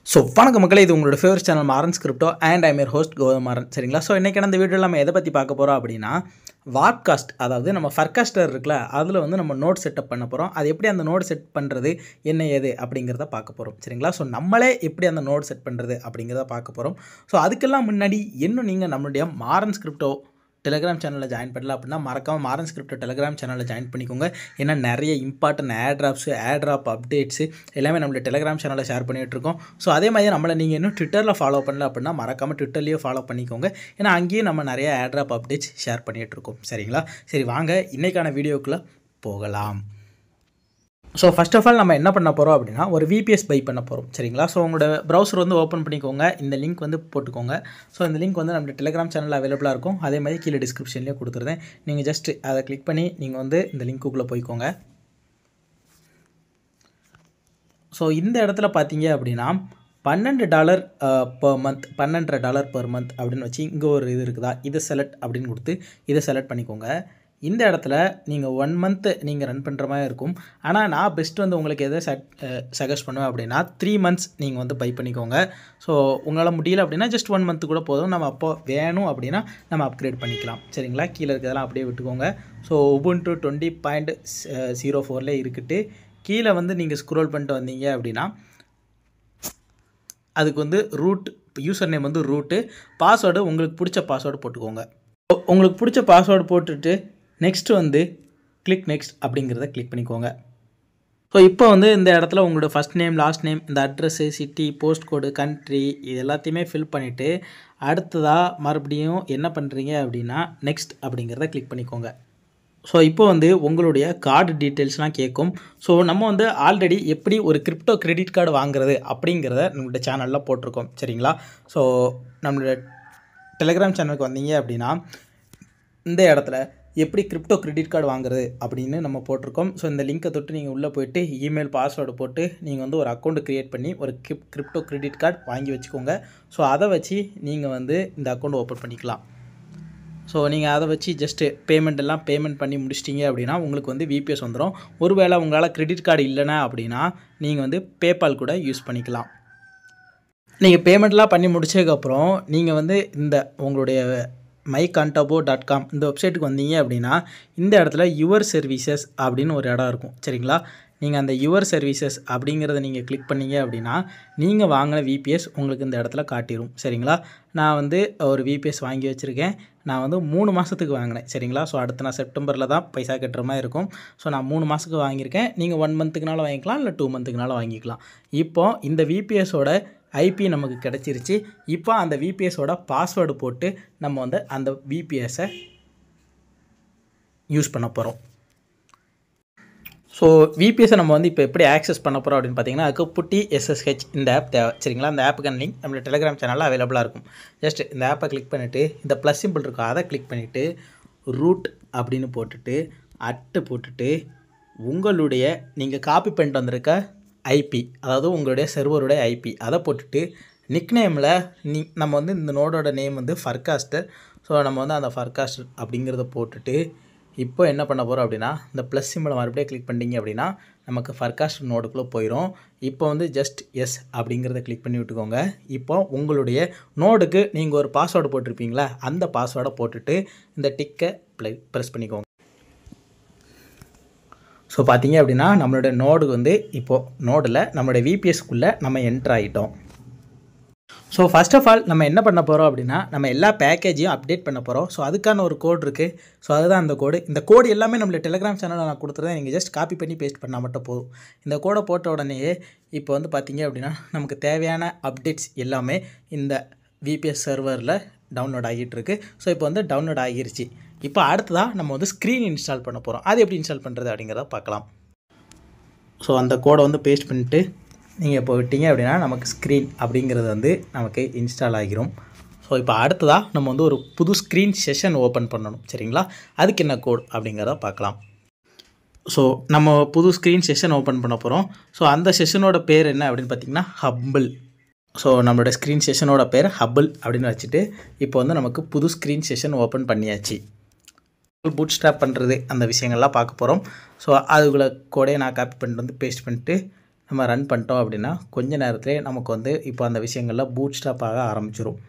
So வணக்கம் மக்களே, இது உங்களோட favourite channel Maran's crypto and I'm your host Gothamaran. சரிங்களா? ஸோ இன்றைக்கான இந்த வீடியோவில் நம்ம எதை பற்றி பார்க்க போகிறோம் அப்படின்னா, வாட்காஸ்ட், அதாவது நம்ம ஃபர்காஸ்டர் இருக்குல்ல, அதில் வந்து நம்ம நோட் செட்டப் பண்ண போகிறோம். அது எப்படி அந்த நோட் செட் பண்ணுறது, என்ன ஏது அப்படிங்கிறத பார்க்க போகிறோம். சரிங்களா? ஸோ நம்மளே எப்படி அந்த நோட் செட் பண்ணுறது அப்படிங்கிறத பார்க்க போகிறோம். ஸோ அதுக்கெல்லாம் முன்னாடி இன்னும் நீங்கள் நம்மளுடைய மாறன்ஸ் கிரிப்டோ டெலிகிராம் சேனலில் ஜாயின் பண்ணல அப்படின்னா மறக்காமல் மாறன்ஸ் கிரிப்டோ டெலிகிராம் சேனலில் ஜாயின் பண்ணிக்கோங்க. ஏன்னா நிறைய இம்பார்ட்டன்ட் ஏர்ட்ராப் அப்டேட்ஸு எல்லாமே நம்மளுடைய டெலிகிராம் சேனலில் ஷேர் பண்ணிகிட்ருக்கோம். ஸோ அதே மாதிரி நம்மளை நீங்கள் இன்னும் ட்விட்டரில் ஃபாலோ பண்ணல அப்படின்னா மறக்காமல் ட்விட்டர்லேயே ஃபாலோ பண்ணிக்கோங்க. ஏன்னா அங்கேயும் நம்ம நிறைய ஏர்ட்ராப் அப்டேட்ஸ் ஷேர் பண்ணிகிட்ருக்கோம். சரிங்களா? சரி, வாங்க இன்றைக்கான வீடியோக்குள்ளே போகலாம். ஸோ ஃபஸ்ட் ஆஃப் ஆல் நம்ம என்ன பண்ண போகிறோம் அப்படின்னா, ஒரு VPS பை பண்ண போகிறோம். சரிங்களா? ஸோ உங்களோட ப்ரௌசர் வந்து ஓப்பன் பண்ணிக்கோங்க. இந்த லிங்க் வந்து போட்டுக்கோங்க. ஸோ இந்த லிங்க் வந்து நம்ம டெலிகிராம் சேனலில் அவைலபிளாக இருக்கும். அதே மாதிரி கீழே டிஸ்கிரிப்ஷன்லேயே கொடுத்துருந்தேன். நீங்கள் ஜஸ்ட் அதை கிளிக் பண்ணி நீங்கள் வந்து இந்த லிங்க்குள்ளே போய்க்கோங்க. ஸோ இந்த இடத்துல பார்த்தீங்க அப்படின்னா $12 per month, $12.5 per month அப்படின்னு வச்சு இங்கே ஒரு இது இருக்குதா, இதை செலக்ட் அப்படின்னு கொடுத்து இதை செலக்ட் பண்ணிக்கோங்க. இந்த இடத்துல நீங்கள் 1 month நீங்கள் ரன் பண்ணுற மாதிரி இருக்கும். ஆனால் நான் பெஸ்ட்டு வந்து உங்களுக்கு எதை சஜஸ்ட் பண்ணுவேன் அப்படின்னா 3 months நீங்கள் வந்து பை பண்ணிக்கோங்க. ஸோ உங்களால் முடியல அப்படின்னா ஜஸ்ட் 1 month கூட போதும். நம்ம அப்போ வேணும் அப்படின்னா நம்ம அப்கிரேட் பண்ணிக்கலாம். சரிங்களா? கீழே இருக்கிறதெல்லாம் அப்படியே விட்டுக்கோங்க. ஸோ Ubuntu 20.04 இருக்குட்டு கீழே வந்து நீங்கள் ஸ்க்ரோல் பண்ணிட்டு வந்தீங்க அப்படின்னா அதுக்கு வந்து ரூட் யூசர் நேம் வந்து ரூட்டு, பாஸ்வேர்டு உங்களுக்கு பிடிச்ச பாஸ்வேர்டு போட்டுக்கோங்க. உங்களுக்கு பிடிச்ச பாஸ்வேர்டு போட்டுட்டு நெக்ஸ்ட்டு வந்து கிளிக் நெக்ஸ்ட் அப்படிங்கிறத கிளிக் பண்ணிக்கோங்க. ஸோ இப்போ வந்து இந்த இடத்துல உங்களோட ஃபஸ்ட் நேம், லாஸ்ட் நேம், இந்த அட்ரஸ்ஸு, சிட்டி, போஸ்ட் கோடு, கண்ட்ரி இது எல்லாத்தையுமே ஃபில் பண்ணிவிட்டு அடுத்ததாக மறுபடியும் என்ன பண்ணுறீங்க அப்படின்னா நெக்ஸ்ட் அப்படிங்கிறத கிளிக் பண்ணிக்கோங்க. ஸோ இப்போ வந்து உங்களுடைய கார்டு டீட்டெயில்ஸ்லாம் கேட்கும். ஸோ நம்ம வந்து ஆல்ரெடி எப்படி ஒரு கிரிப்டோ கிரெடிட் கார்டு வாங்குறது அப்படிங்கிறத நம்மளுடைய சேனலில் போட்டிருக்கோம். சரிங்களா? ஸோ நம்மளுடைய டெலிகிராம் சேனலுக்கு வந்தீங்க அப்படின்னா இந்த இடத்துல எப்படி கிரிப்டோ கிரெடிட் கார்டு வாங்குறது அப்படின்னு நம்ம போட்டிருக்கோம். ஸோ இந்த லிங்க்கை தொட்டு நீங்கள் உள்ளே போய்ட்டு இமெயில் பாஸ்வேர்டு போட்டு நீங்கள் வந்து ஒரு அக்கௌண்ட் க்ரியேட் பண்ணி ஒரு கிரிப்டோ கிரெடிட் கார்டு வாங்கி வச்சுக்கோங்க. ஸோ அதை வச்சு நீங்கள் வந்து இந்த அக்கௌண்ட் ஓப்பன் பண்ணிக்கலாம். ஸோ நீங்கள் அதை வச்சு ஜஸ்ட்டு பேமெண்ட் பண்ணி முடிச்சிட்டிங்க அப்படின்னா உங்களுக்கு வந்து VPS வந்துடும். ஒருவேளை உங்களால் கிரெடிட் கார்டு இல்லைனா அப்படின்னா நீங்கள் வந்து பேபால் கூட யூஸ் பண்ணிக்கலாம். நீங்கள் பேமெண்ட்லாம் பண்ணி முடிச்சதுக்கப்புறம் நீங்கள் வந்து இந்த உங்களுடைய mycontabo.com இந்த வெப்சைட்டுக்கு வந்தீங்க அப்படின்னா இந்த இடத்துல யுவர் சர்வீசஸ் அப்படின்னு ஒரு இடம் இருக்கும். சரிங்களா? நீங்கள் அந்த யுவர் சர்வீசஸ் அப்படிங்கிறத நீங்கள் கிளிக் பண்ணீங்க அப்படின்னா நீங்கள் வாங்கின VPS உங்களுக்கு இந்த இடத்துல காட்டிடும். சரிங்களா? நான் வந்து ஒரு VPS வாங்கி வச்சுருக்கேன். நான் வந்து 3 மாதத்துக்கு வாங்கினேன். சரிங்களா? ஸோ அடுத்து நான் செப்டம்பரில் தான் பைசா கட்டுற மாதிரி இருக்கும். ஸோ நான் 3 மாதத்துக்கு வாங்கியிருக்கேன். நீங்கள் 1 மந்த்துக்குனால வாங்கிக்கலாம், இல்லை 2 மந்த்துக்குனால வாங்கிக்கலாம். இப்போது இந்த VPSோட IP நமக்கு கிடச்சிருச்சு. இப்போ அந்த VPSோட பாஸ்வேர்டு போட்டு நம்ம வந்து அந்த VPSஐ யூஸ் பண்ண போகிறோம். ஸோ VPSஐ நம்ம வந்து இப்போ எப்படி ஆக்சஸ் பண்ண போகிறோம் அப்படின்னு பார்த்தீங்கன்னா அதுக்கு புட்டி SSH இந்த ஆப் தேவை. சரிங்களா? அந்த ஆப்புக்கான லிங்க் நம்மளோட டெலிகிராம் சேனலில் அவைலபிளாக இருக்கும். ஜஸ்ட் இந்த ஆப்பை கிளிக் பண்ணிவிட்டு இந்த ப்ளஸ் சிம்பிள் இருக்கும் அதை கிளிக் பண்ணிவிட்டு ரூட் அப்படின்னு போட்டுட்டு போட்டுட்டு உங்களுடைய நீங்கள் காப்பி பண்ணிட்டு வந்திருக்க IP, அதாவது உங்களுடைய சர்வருடைய IP அதை போட்டுட்டு நிக்நேமில் நம்ம வந்து இந்த நோடோட நேம் வந்து ஃபர்காஸ்டர். ஸோ நம்ம வந்து அந்த ஃபர்காஸ்டர் அப்படிங்கிறத போட்டுட்டு இப்போ என்ன பண்ண போகிறோம் அப்படின்னா இந்த ப்ளஸ் சிம்பிளை மறுபடியும் கிளிக் பண்ணிட்டீங்க அப்படின்னா நமக்கு ஃபர்காஸ்டர் நோடுக்குள்ளே போயிடும். இப்போ வந்து ஜஸ்ட் எஸ் அப்படிங்கிறத கிளிக் பண்ணி விட்டுக்கோங்க. இப்போ உங்களுடைய நோடுக்கு நீங்கள் ஒரு பாஸ்வேர்டு போட்டிருப்பீங்களா, அந்த பாஸ்வேர்டை போட்டுட்டு இந்த டிக்கை ப்ரெஸ் பண்ணிக்கோங்க. ஸோ பார்த்தீங்க அப்படின்னா நம்மளோட நோடு வந்து இப்போது நோடில் நம்மளுடைய VPSக்குள்ளே நம்ம என்ட்ரு ஆகிட்டோம். ஸோ ஃபஸ்ட் ஆஃப் ஆல் நம்ம என்ன பண்ண போகிறோம் அப்படின்னா நம்ம எல்லா பேக்கேஜையும் அப்டேட் பண்ண போகிறோம். ஸோ அதுக்கான ஒரு கோட் இருக்குது. ஸோ அதுதான் அந்த கோடு. இந்த கோடு எல்லாமே நம்மளுடைய டெலிகிராம் சேனலில் நான் கொடுத்துருந்தேன். நீங்கள் ஜஸ்ட் காப்பி பண்ணி பேஸ்ட் பண்ணால் மட்டும் போதும். இந்த கோடை போட்ட உடனே இப்போ வந்து பார்த்தீங்க அப்படின்னா நமக்கு தேவையான அப்டேட்ஸ் எல்லாமே இந்த VPS சர்வரில் டவுன்லோட் ஆகிட்டு இருக்கு. ஸோ இப்போ வந்து டவுன்லோட் ஆகிருச்சு. இப்போ அடுத்ததாக நம்ம வந்து ஸ்க்ரீன் இன்ஸ்டால் பண்ண போகிறோம். அது எப்படி இன்ஸ்டால் பண்ணுறது அப்படிங்கிறத பார்க்கலாம். ஸோ அந்த கோடை வந்து பேஸ்ட் பண்ணிட்டு நீங்கள் இப்போ விட்டீங்க அப்படின்னா நமக்கு ஸ்க்ரீன் அப்படிங்கிறது வந்து நமக்கு இன்ஸ்டால் ஆகிரும். ஸோ இப்போ அடுத்ததாக நம்ம வந்து ஒரு புது ஸ்க்ரீன் செஷன் ஓப்பன் பண்ணணும். சரிங்களா? அதுக்கு என்ன கோட் அப்படிங்கிறத பார்க்கலாம். ஸோ நம்ம புது ஸ்க்ரீன் செஷன் ஓப்பன் பண்ண போகிறோம். ஸோ அந்த செஷனோட பேர் என்ன அப்படின்னு பார்த்தீங்கன்னா ஹப்பிள். ஸோ நம்மளோட ஸ்க்ரீன் செஷனோட பேர் ஹப்பிள் அப்படின்னு வச்சுட்டு இப்போ வந்து நமக்கு புது ஸ்க்ரீன் செஷன் ஓப்பன் பண்ணியாச்சு. பூட் ஸ்ட்ராப் பண்ணுறது அந்த விஷயங்கள்லாம் பார்க்க போகிறோம். ஸோ அதுக்குள்ளே கோடையை நான் காப்பி பண்ணிட்டு வந்து பேஸ்ட் பண்ணிட்டு நம்ம ரன் பண்ணிட்டோம் அப்படின்னா கொஞ்ச நேரத்திலே நமக்கு வந்து இப்போ அந்த விஷயங்கள்லாம் பூட் ஸ்டாப் ஆக ஆரம்பிச்சிடும்.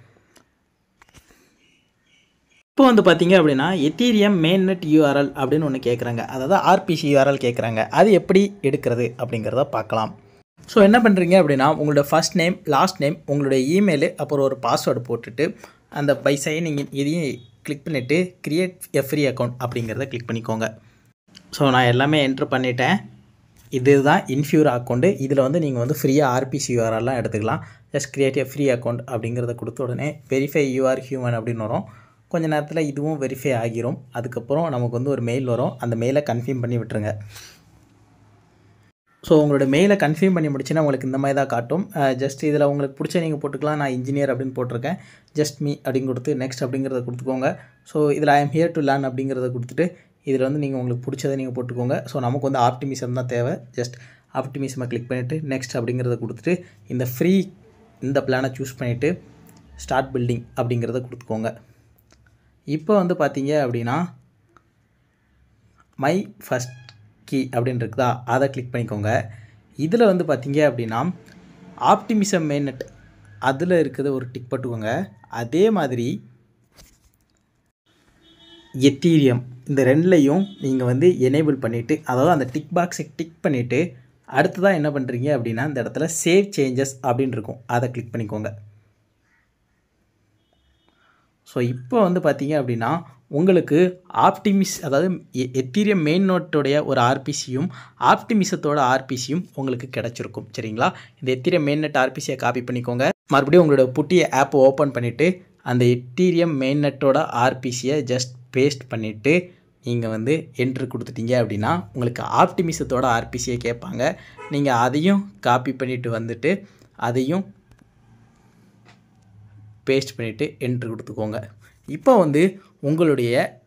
இப்போ வந்து பார்த்தீங்க அப்படின்னா எத்தீரியம் மெயின்நெட் யூஆர்எல் அப்படின்னு ஒன்று கேட்குறாங்க, அதாவது ஆர்பிசி யூஆர்எல் கேட்குறாங்க. அது எப்படி எடுக்கிறது அப்படிங்கிறத பார்க்கலாம். ஸோ என்ன பண்ணுறீங்க அப்படின்னா உங்களோட ஃபர்ஸ்ட் நேம், லாஸ்ட் நேம், உங்களுடைய இமெயிலு, அப்புறம் ஒரு பாஸ்வேர்டு போட்டுட்டு அந்த பை சைனிங் இன் இதையும் கிளிக் பண்ணிவிட்டு கிரியேட் எ ஃப்ரீ அக்கௌண்ட் அப்படிங்கிறத கிளிக் பண்ணிக்கோங்க. ஸோ நான் எல்லாமே என்ட்ரு பண்ணிட்டேன். இதுதான் இன்ஃபியூர் அக்கௌண்ட்டு. இதில் வந்து நீங்கள் வந்து ஃப்ரீயாக ஆர்பிசி யூஆர்எல்லாம் எடுத்துக்கலாம். ஜஸ்ட் கிரியேட் எ ஃப்ரீ அக்கௌண்ட் அப்படிங்கிறத கொடுத்த உடனே வெரிஃபை யூஆர் ஹியூமன் அப்படின்னு வரும். கொஞ்ச நேரத்தில் இதுவும் வெரிஃபை ஆகிரும். அதுக்கப்புறம் நமக்கு வந்து ஒரு மெயில் வரும். அந்த மெயிலை கன்ஃபார்ம் பண்ணி விட்டுருங்க. ஸோ உங்களோட மெயிலை கன்ஃபார்ம் பண்ணி முடிச்சுன்னா உங்களுக்கு இந்த மாதிரி தான் காட்டும். ஜஸ்ட் இதில் உங்களுக்கு பிடிச்ச நீங்கள் போட்டுக்கலாம். நான் இன்ஜினியர் அப்படின்னு போட்டிருக்கேன். ஜஸ்ட் மீ அப்படின்னு கொடுத்து நெக்ஸ்ட் அப்படிங்கிறத கொடுத்துக்கோங்க. ஸோ இதில் I am here to learn அப்படிங்கிறத கொடுத்துட்டு இதில் வந்து நீங்கள் உங்களுக்கு பிடிச்சதை நீங்கள் போட்டுக்கோங்க. ஸோ நமக்கு வந்து ஆப்டிமிசம் தான் தேவை. ஜஸ்ட் ஆப்டிமிசமை கிளிக் பண்ணிவிட்டு நெக்ஸ்ட் அப்படிங்கிறத கொடுத்துட்டு இந்த ஃப்ரீ இந்த பிளானை சூஸ் பண்ணிவிட்டு ஸ்டார்ட் பில்டிங் அப்படிங்கிறத கொடுத்துக்கோங்க. இப்போ வந்து பார்த்தீங்க அப்படின்னா மை ஃபஸ்ட் கீ அப்படின்னு இருக்குதா, அதை கிளிக் பண்ணிக்கோங்க. இதில் வந்து பார்த்தீங்க அப்படின்னா ஆப்டிமிசம் மெயின்நெட் அதில் இருக்கிறத ஒரு டிக் போட்டுக்கோங்க. அதே மாதிரி எத்தீரியம் இந்த ரெண்டுலையும் நீங்கள் வந்து எனேபிள் பண்ணிவிட்டு, அதாவது அந்த டிக் பாக்ஸை டிக் பண்ணிவிட்டு அடுத்ததாக என்ன பண்ணுறீங்க அப்படின்னா இந்த இடத்துல சேவ் சேஞ்சஸ் அப்படின்னு இருக்கும், அதை கிளிக் பண்ணிக்கோங்க. ஸோ இப்போ வந்து பார்த்தீங்க அப்படின்னா உங்களுக்கு ஆப்டிமிஸ், அதாவது எத்தீரியம் மெயின் நோட்டோடைய ஒரு ஆர்பிசியும் ஆப்டிமிசத்தோட ஆர்பிசியும் உங்களுக்கு கிடச்சிருக்கும். சரிங்களா? இந்த எத்தீரியம் மெயின் நெட் ஆர்பிசியை காப்பி பண்ணிக்கோங்க. மறுபடியும் உங்களோட புட்டிய ஆப்பை ஓப்பன் பண்ணிவிட்டு அந்த எத்தீரியம் மெயின் நெட்டோட ஆர்பிசியை ஜஸ்ட் பேஸ்ட் பண்ணிவிட்டு நீங்கள் வந்து என்ட்ரு கொடுத்துட்டீங்க அப்படின்னா உங்களுக்கு ஆப்டிமிசத்தோட ஆர்பிசியை கேட்பாங்க. நீங்கள் அதையும் காப்பி பண்ணிவிட்டு வந்துட்டு அதையும் பேஸ்ட் பண்ணிவிட்டு என்ட்ரு கொடுத்துக்கோங்க. இப்போ வந்து உங்களுடைய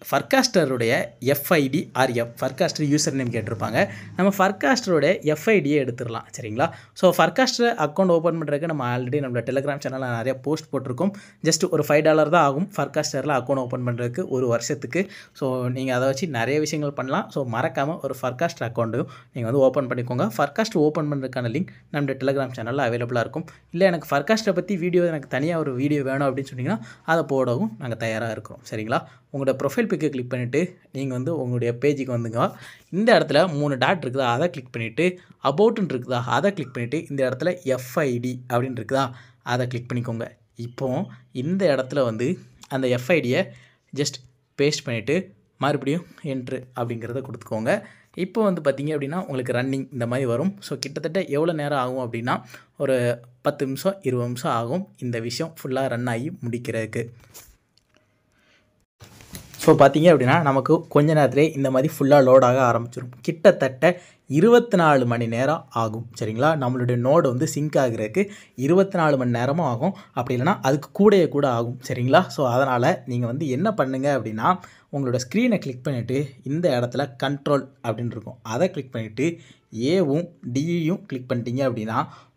ஃபர்காஸ்டருடைய எஃப்ஐடி ஆர் ஃபர்காஸ்டர் யூசர் நேம் கேட்டிருப்பாங்க. நம்ம ஃபர்காஸ்டருடைய எஃப்ஐடியை எடுத்துடலாம். சரிங்களா? ஸோ ஃபர்காஸ்டர் அக்கௌண்ட் ஓப்பன் பண்ணுறதுக்கு நம்ம ஆல்ரெடி நம்மளோட டெலிகிராம் சேனலில் நிறைய போஸ்ட் போட்டிருக்கோம். ஜஸ்ட் ஒரு $5 தான் ஆகும் ஃபர்காஸ்டரில் அக்கௌண்ட் ஓப்பன் பண்ணுறதுக்கு ஒரு வருஷத்துக்கு. ஸோ நீங்கள் அதை வச்சு நிறைய விஷயங்கள் பண்ணலாம். ஸோ மறக்காமல் ஒரு ஃபர்காஸ்டர் அக்கௌண்ட்டும் நீங்கள் வந்து ஓப்பன் பண்ணிக்கோங்க. ஃபர்காஸ்ட் ஓப்பன் பண்ணுறதுக்கான லிங்க் நம்மளோட டெலிகிராம் சேனலில் அவைலபிளாக இருக்கும். இல்லை எனக்கு ஃபர்காஸ்ட்டை பற்றி எனக்கு தனியாக ஒரு வீடியோ வேணும் அப்படின்னு சொன்னிங்கன்னா அதை போடவும் நாங்கள் தயாராக இருக்கிறோம். சரிங்களா? உங்களோட ப்ரொஃபைல் பிக்கை கிளிக் பண்ணிவிட்டு நீங்கள் வந்து உங்களுடைய பேஜுக்கு வந்துங்க. இந்த இடத்துல 3 டாட் இருக்குதா, அதை கிளிக் பண்ணிவிட்டு அபவுட்னு இருக்குதா, அதை கிளிக் பண்ணிவிட்டு இந்த இடத்துல எஃப்ஐடி அப்படின்னு இருக்குதா, அதை கிளிக் பண்ணிக்கோங்க. இப்போது இந்த இடத்துல வந்து அந்த எஃப்ஐடியை ஜஸ்ட் பேஸ்ட் பண்ணிவிட்டு மறுபடியும் என்ட்ரு அப்படிங்கிறத கொடுத்துக்கோங்க. இப்போ வந்து பார்த்திங்க அப்படின்னா உங்களுக்கு ரன்னிங் இந்த மாதிரி வரும். ஸோ கிட்டத்தட்ட எவ்வளோ நேரம் ஆகும் அப்படின்னா ஒரு 10 நிமிஷம் 20 நிமிஷம் ஆகும் இந்த விஷயம் ஃபுல்லாக ரன் ஆகி முடிக்கிறதுக்கு. ஸோ பார்த்தீங்க அப்படின்னா நமக்கு கொஞ்ச நேரத்திலே இந்த மாதிரி ஃபுல்லாக லோடாக ஆரம்பிச்சிடும். கிட்டத்தட்ட 24 மணி நேரம் ஆகும். சரிங்களா? நம்மளுடைய நோடு வந்து சிங்க் ஆகிறதுக்கு 24 மணி நேரமும் ஆகும். அப்படி இல்லைனா அதுக்கு கூட ஆகும். சரிங்களா? ஸோ அதனால் நீங்கள் வந்து என்ன பண்ணுங்கள் அப்படின்னா உங்களோட ஸ்க்ரீனை கிளிக் பண்ணிவிட்டு இந்த இடத்துல கண்ட்ரோல் அப்படின்னு இருக்கும், அதை கிளிக் பண்ணிவிட்டு ஏவும் டியும் கிளிக் பண்ணிட்டீங்க அப்படின்னா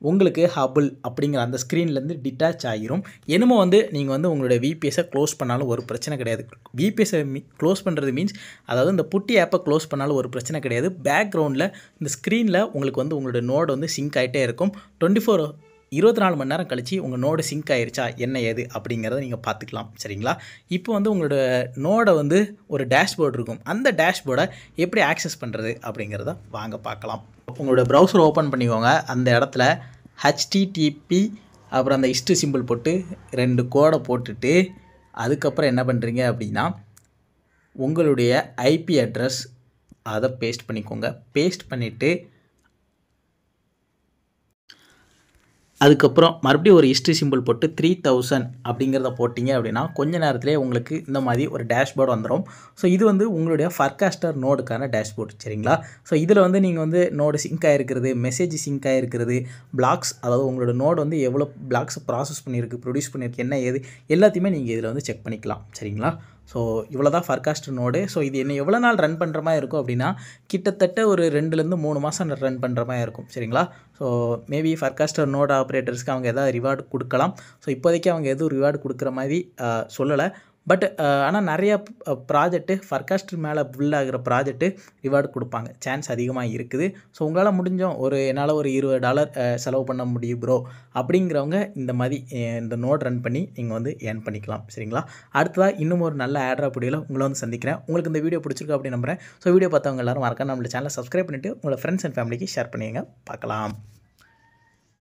உங்களுக்கு ஹபிள் அப்படிங்கிற அந்த ஸ்க்ரீன்லேருந்து டிட்டாச் ஆகிரும். என்னமோ வந்து நீங்கள் வந்து உங்களுடைய விபிஎஸை க்ளோஸ் பண்ணாலும் ஒரு பிரச்சனை கிடையாது. விபிஎஸை க்ளோஸ் பண்ணுறது மீன்ஸ் அதாவது இந்த புட்டி ஆப்பை க்ளோஸ் பண்ணாலும் ஒரு பிரச்சனை கிடையாது. பேக்ரவுண்டில் இந்த ஸ்க்ரீனில் உங்களுக்கு வந்து உங்களோட நோடு வந்து சிங்க் ஆகிட்டே இருக்கும். 24 மணி நேரம் கழித்து உங்கள் நோடு சிங்க் ஆகிருச்சா என்ன ஏது அப்படிங்கிறத நீங்கள் பார்த்துக்கலாம். சரிங்களா? இப்போ வந்து உங்களோட நோடை வந்து ஒரு டேஷ்போர்டு இருக்கும். அந்த டேஷ்போர்டை எப்படி ஆக்சஸ் பண்ணுறது அப்படிங்கிறத வாங்க பார்க்கலாம். உங்களோட ப்ரௌசர் ஓப்பன் பண்ணிக்கோங்க. அந்த இடத்துல HTTP அப்புறம் அந்த இஸ்ட் சிம்பிள் போட்டு 2 கோடை போட்டுட்டு அதுக்கப்புறம் என்ன பண்ணுறீங்க அப்படின்னா உங்களுடைய ஐபி அட்ரஸ் அதை பேஸ்ட் பண்ணிக்கோங்க. பேஸ்ட் பண்ணிவிட்டு அதுக்கப்புறம் மறுபடியும் ஒரு ஹிஸ்ட்ரி சிம்பிள் போட்டு 3000 அப்படிங்கிறத போட்டிங்க அப்படின்னா கொஞ்ச நேரத்திலே உங்களுக்கு இந்த மாதிரி ஒரு டேஷ்போர்டு வந்துடும். ஸோ இது வந்து உங்களுடைய ஃபர்காஸ்டர் நோடுக்கான டேஷ்போர்டு. சரிங்களா? ஸோ இதில் வந்து நீங்கள் வந்து நோடு சிங்க் ஆகிருக்கிறது, மெசேஜ் சிங்க் ஆகிருக்கிறது, பிளாக்ஸ், அதாவது உங்களோட நோடு வந்து எவ்வளோ பிளாக்ஸ் ப்ராசஸ் பண்ணியிருக்கு, ப்ரொடியூஸ் பண்ணியிருக்கு, என்ன ஏது எல்லாத்தையுமே நீங்கள் இதில் வந்து செக் பண்ணிக்கலாம். சரிங்களா? ஸோ இவ்வளோ தான் ஃபர்காஸ்டர் நோடு. ஸோ இது என்ன எவ்வளோ நாள் ரன் பண்ணுற மாதிரி இருக்கும் அப்படின்னா கிட்டத்தட்ட ஒரு 2லேருந்து 3 மாதம் ரன் பண்ணுற மாதிரி இருக்கும். சரிங்களா? ஸோ மேபி ஃபர்காஸ்டர் நோடு ஆப்ரேட்டர்ஸ்க்கு அவங்க எதாவது ரிவார்டு கொடுக்கலாம். ஸோ இப்போதைக்கு அவங்க எதுவும் ரிவார்டு கொடுக்குற மாதிரி சொல்லலை. பட் ஆனால் நிறையா ப்ராஜெக்ட்டு ஃபர்காஸ்ட் மேலே புல் ஆகிற ப்ராஜெக்ட்டு ரிவார்டு கொடுப்பாங்க, சான்ஸ் அதிகமாக இருக்குது. ஸோ உங்களால் முடிஞ்சோம் என்னால் ஒரு $20 செலவு பண்ண முடியும் ப்ரோ அப்படிங்கிறவங்க இந்த மாதிரி இந்த நோட் ரன் பண்ணி நீங்கள் வந்து ஏர்ன் பண்ணிக்கலாம். சரிங்களா? அடுத்ததாக இன்னும் ஒரு நல்ல ஆட்ரா வீடியோவில் உங்களை வந்து சந்திக்கிறேன். உங்களுக்கு இந்த வீடியோ பிடிச்சிருக்கு அப்படின்னு நம்புகிறேன். ஸோ வீடியோ பார்த்தவங்க எல்லாரும் மறக்காம நம்ம சேனலை சப்ஸ்கிரைப் பண்ணிவிட்டு உங்களோட ஃப்ரெண்ட்ஸ் அண்ட் ஃபேமிலிக்கு ஷேர் பண்ணிங்க. பார்க்கலாம்.